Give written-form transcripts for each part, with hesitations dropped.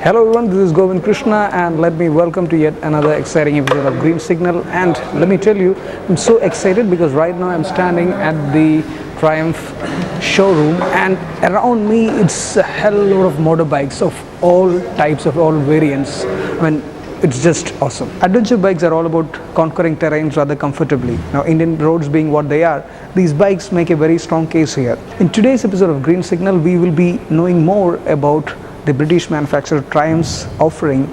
Hello everyone, this is Govind Krishna and let me welcome to yet another exciting episode of Green Signal. And let me tell you, I'm so excited because right now I'm standing at the Triumph showroom and around me it's a hell lot of motorbikes of all types, of all variants. I mean, it's just awesome. Adventure bikes are all about conquering terrains rather comfortably. Now, Indian roads being what they are, these bikes make a very strong case here. In today's episode of Green Signal, we will be knowing more about the British manufacturer Triumph's offering,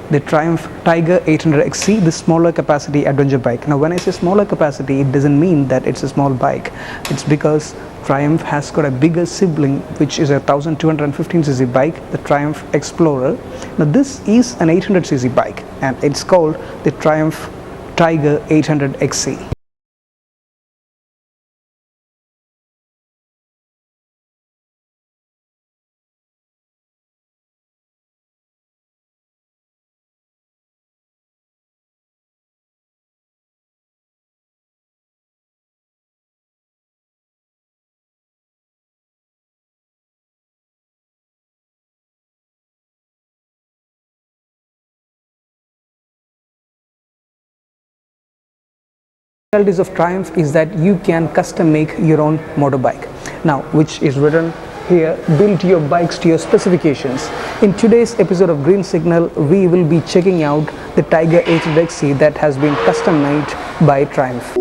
the Triumph Tiger 800XC, the smaller capacity adventure bike. Now, when I say smaller capacity, it doesn't mean that it's a small bike. It's because Triumph has got a bigger sibling, which is a 1215cc bike, the Triumph Explorer. Now, this is an 800cc bike, and it's called the Triumph Tiger 800XC. Of Triumph is that you can custom make your own motorbike, now which is written here, build your bikes to your specifications. In today's episode of Green Signal, we will be checking out the Tiger 800XC that has been custom made by Triumph.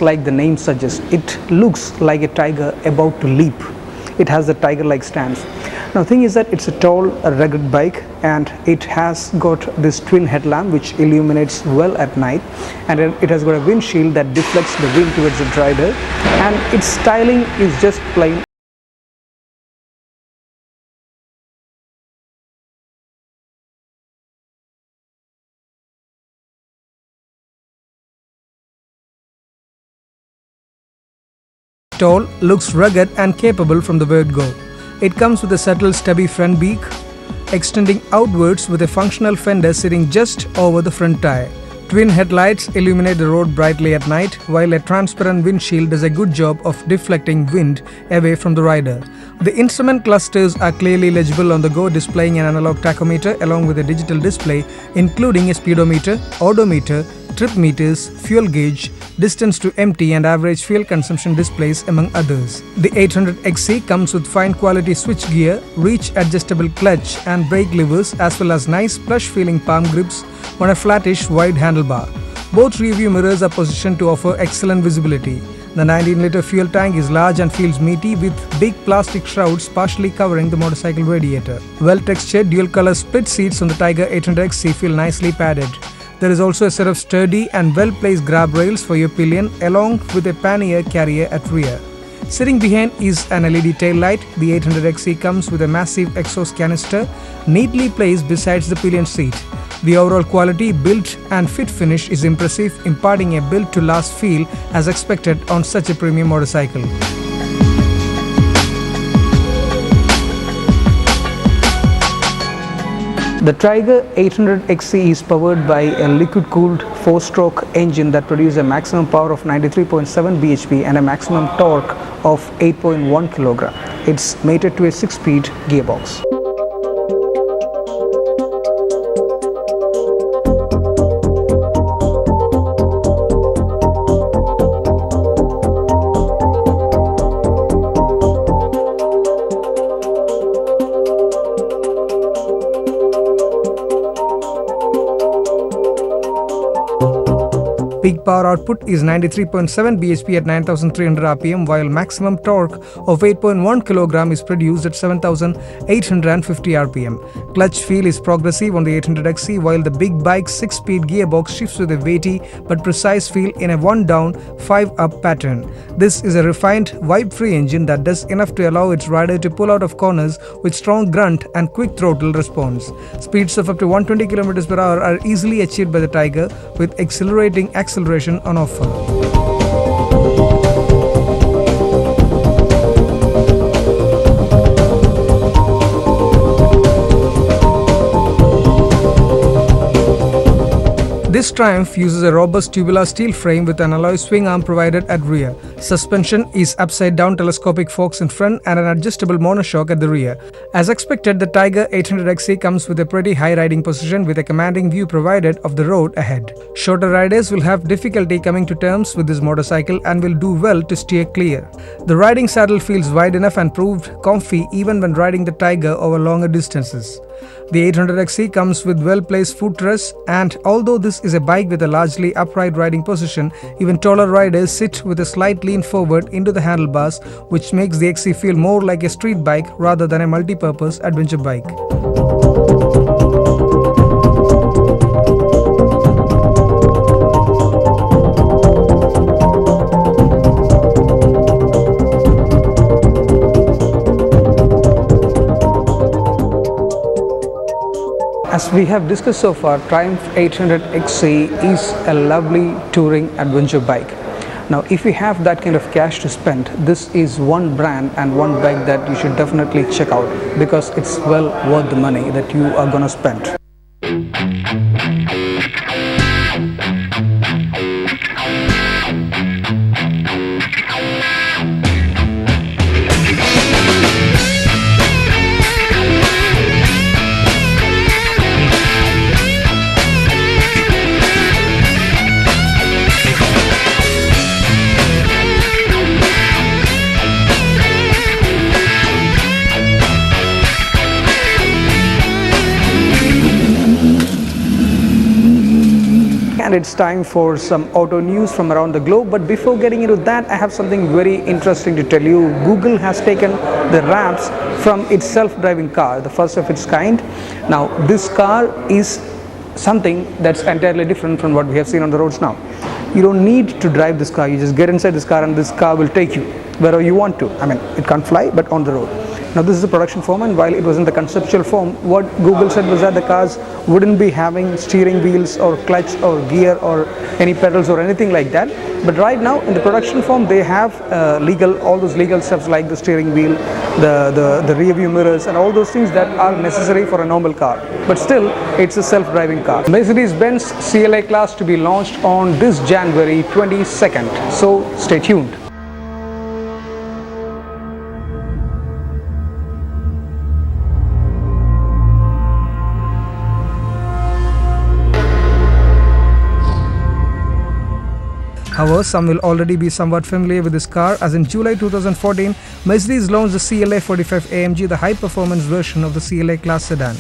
Like the name suggests, it looks like a tiger about to leap. It has the tiger-like stance. Now, the thing is that it's a tall, rugged bike, and it has got this twin headlamp which illuminates well at night, and it has got a windshield that deflects the wind towards the rider, and its styling is just plain. Tall, looks rugged and capable from the word go. It comes with a subtle stubby front beak, extending outwards with a functional fender sitting just over the front tire. Twin headlights illuminate the road brightly at night, while a transparent windshield does a good job of deflecting wind away from the rider. The instrument clusters are clearly legible on the go, displaying an analog tachometer along with a digital display including a speedometer, odometer, trip meters, fuel gauge, distance to empty and average fuel consumption displays, among others. The 800XC comes with fine quality switch gear, reach adjustable clutch and brake levers, as well as nice plush feeling palm grips on a flattish wide handlebar. Both rear view mirrors are positioned to offer excellent visibility. The 19-liter fuel tank is large and feels meaty, with big plastic shrouds partially covering the motorcycle radiator. Well-textured dual-color split seats on the Tiger 800XC feel nicely padded. There is also a set of sturdy and well-placed grab rails for your pillion, along with a pannier carrier at rear. Sitting behind is an LED tail light. The 800XC comes with a massive exhaust canister neatly placed besides the pillion seat. The overall quality, build and fit finish is impressive, imparting a built-to-last feel as expected on such a premium motorcycle. The Tiger 800XC is powered by a liquid-cooled 4-stroke engine that produces a maximum power of 93.7 bhp and a maximum torque of 8.1 kg. It's mated to a 6-speed gearbox. peak power output is 93.7 bhp at 9300 rpm, while maximum torque of 8.1 kg is produced at 7850 rpm. Clutch feel is progressive on the 800XE, while the big bike's 6-speed gearbox shifts with a weighty but precise feel in a 1 down, 5 up pattern. This is a refined, vibe-free engine that does enough to allow its rider to pull out of corners with strong grunt and quick throttle response. Speeds of up to 120 km per hour are easily achieved by the Tiger, with accelerating acceleration on offer. This Triumph uses a robust tubular steel frame with an alloy swing arm provided at rear. Suspension is upside-down telescopic forks in front and an adjustable monoshock at the rear. As expected, the Tiger 800XE comes with a pretty high riding position with a commanding view provided of the road ahead. Shorter riders will have difficulty coming to terms with this motorcycle and will do well to steer clear. The riding saddle feels wide enough and proved comfy even when riding the Tiger over longer distances. The 800XE comes with well-placed footrest, and although this is a bike with a largely upright riding position, even taller riders sit with a slight lean forward into the handlebars, which makes the XE feel more like a street bike rather than a multi-purpose adventure bike. As we have discussed so far, Triumph 800XE is a lovely touring adventure bike. Now, if you have that kind of cash to spend, this is one brand and one bike that you should definitely check out, because it's well worth the money that you are gonna spend. And it's time for some auto news from around the globe. But before getting into that, I have something very interesting to tell you. Google has taken the wraps from its self-driving car, the first of its kind. Now, this car is something that's entirely different from what we have seen on the roads now. You don't need to drive this car. You just get inside this car and this car will take you wherever you want to. I mean, it can't fly, but on the road. Now, this is the production form, and while it was in the conceptual form, what Google said was that the cars wouldn't be having steering wheels or clutch or gear or any pedals or anything like that. But right now, in the production form, they have all those legal steps like the steering wheel, the rear view mirrors, and all those things that are necessary for a normal car. But still, it's a self-driving car. Mercedes-Benz CLA-Class to be launched on this January 22nd. So stay tuned. However, some will already be somewhat familiar with this car, as in July 2014, Mercedes launched the CLA-45 AMG, the high-performance version of the CLA-Class sedan.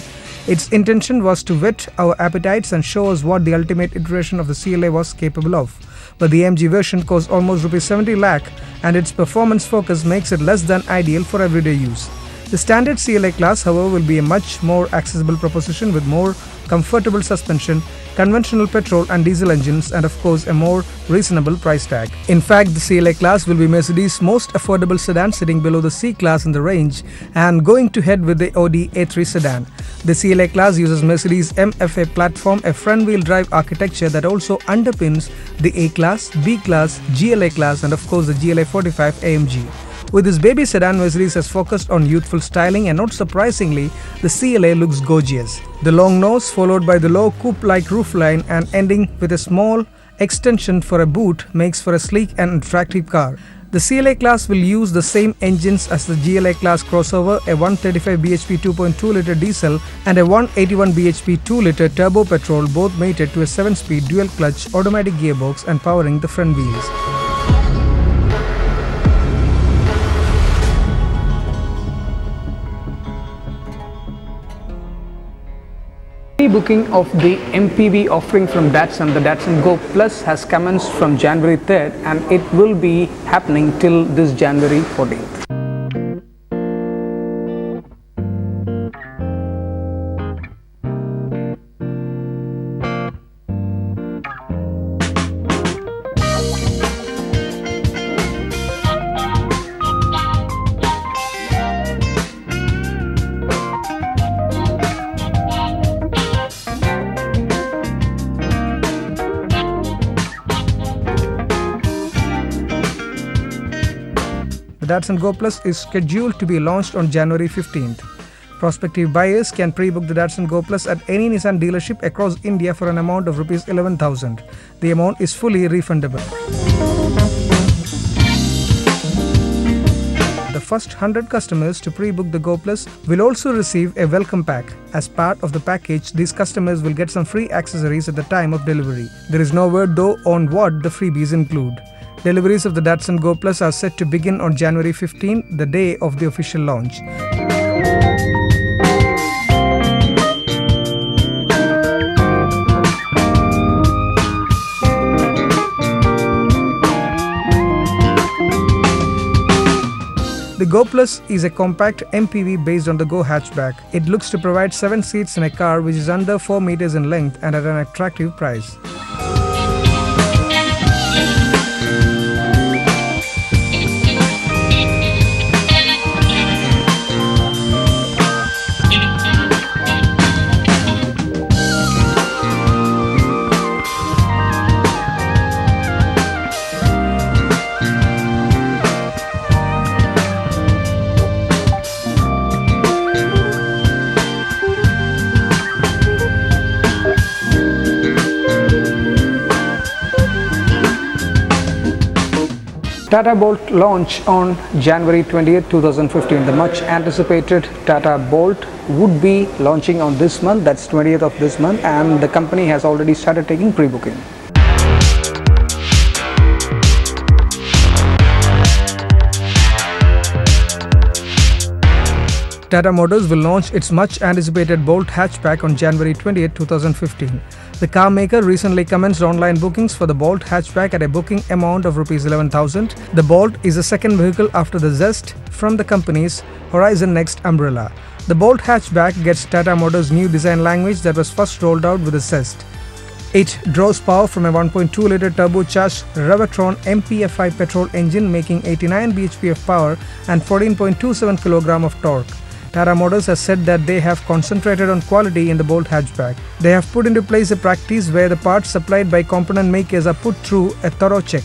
Its intention was to whet our appetites and show us what the ultimate iteration of the CLA was capable of. But the AMG version costs almost Rs 70 lakh, and its performance focus makes it less than ideal for everyday use. The standard CLA-Class, however, will be a much more accessible proposition with more comfortable suspension, conventional petrol and diesel engines, and of course a more reasonable price tag. In fact, the CLA-Class will be Mercedes' most affordable sedan, sitting below the C-Class in the range and going to head with the Audi A3 sedan. The CLA-Class uses Mercedes' MFA platform, a front-wheel drive architecture that also underpins the A-Class, B-Class, GLA-Class, and of course the GLA-45 AMG. With this baby sedan, Mercedes has focused on youthful styling, and not surprisingly, the CLA looks gorgeous. The long nose, followed by the low coupe-like roofline and ending with a small extension for a boot, makes for a sleek and attractive car. The CLA-Class will use the same engines as the GLA-Class crossover, a 135 bhp 2.2-litre diesel and a 181 bhp 2-litre turbo petrol, both mated to a 7-speed dual-clutch automatic gearbox and powering the front wheels. pre-booking of the MPV offering from Datsun, the Datsun Go Plus, has commenced from January 3rd and it will be happening till this January 14th. The Datsun Go Plus is scheduled to be launched on January 15th. Prospective buyers can pre-book the Datsun Go Plus at any Nissan dealership across India for an amount of Rs 11,000. The amount is fully refundable. The first 100 customers to pre-book the Go Plus will also receive a welcome pack. As part of the package, these customers will get some free accessories at the time of delivery. There is no word though on what the freebies include. Deliveries of the Datsun Go Plus are set to begin on January 15, the day of the official launch. The Go Plus is a compact MPV based on the Go hatchback. It looks to provide 7 seats in a car which is under 4 meters in length and at an attractive price. Tata Bolt launch on January 20th, 2015. The much anticipated Tata Bolt would be launching on this month, that's 20th of this month, and the company has already started taking pre-booking. Tata Motors will launch its much anticipated Bolt hatchback on January 20th, 2015. The car maker recently commenced online bookings for the Bolt hatchback at a booking amount of Rs 11,000. The Bolt is the second vehicle after the Zest from the company's Horizon Next umbrella. The Bolt hatchback gets Tata Motors' new design language that was first rolled out with the Zest. It draws power from a 1.2-litre turbocharged Revertron MPFI petrol engine, making 89 bhp of power and 14.27 kg of torque. Tata Motors has said that they have concentrated on quality in the Bolt hatchback. They have put into place a practice where the parts supplied by component makers are put through a thorough check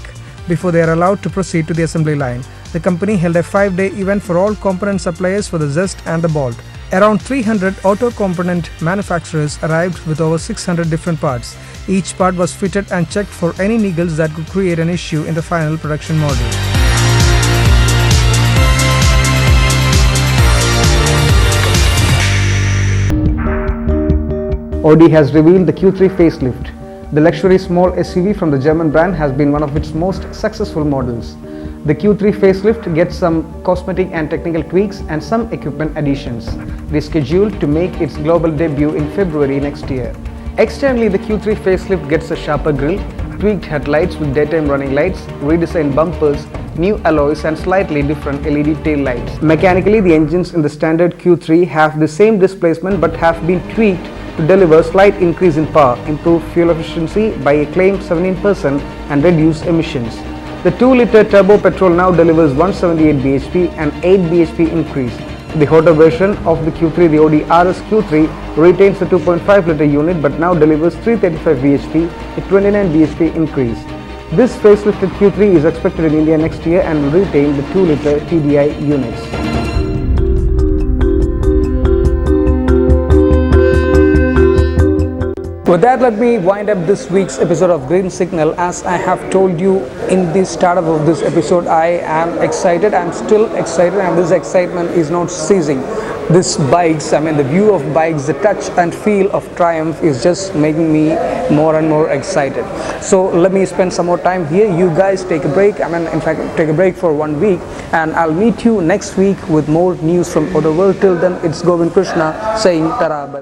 before they are allowed to proceed to the assembly line. The company held a 5-day event for all component suppliers for the Zest and the Bolt. Around 300 auto component manufacturers arrived with over 600 different parts. Each part was fitted and checked for any niggles that could create an issue in the final production model. Audi has revealed the Q3 facelift. The luxury small SUV from the German brand has been one of its most successful models. The Q3 facelift gets some cosmetic and technical tweaks and some equipment additions. It is scheduled to make its global debut in February next year. Externally, the Q3 facelift gets a sharper grille, tweaked headlights with daytime running lights, redesigned bumpers, new alloys and slightly different LED tail lights. Mechanically, the engines in the standard Q3 have the same displacement but have been tweaked to deliver slight increase in power, improve fuel efficiency by a claimed 17% and reduce emissions. The 2-litre turbo petrol now delivers 178 bhp and 8 bhp increase. The hotter version of the Q3, the Audi RS Q3, retains the 2.5-litre unit but now delivers 335 bhp, a 29 bhp increase. This facelifted Q3 is expected in India next year and will retain the 2-litre TDI units. With that, let me wind up this week's episode of Green Signal. As I have told you in the startup of this episode, I am excited. I'm still excited, and this excitement is not ceasing. These bikes, the view of bikes, the touch and feel of Triumph is just making me more and more excited. So let me spend some more time here. You guys take a break. In fact, take a break for 1 week, and I'll meet you next week with more news from Auto World. Till then, it's Govind Krishna saying ta-ra. Bye.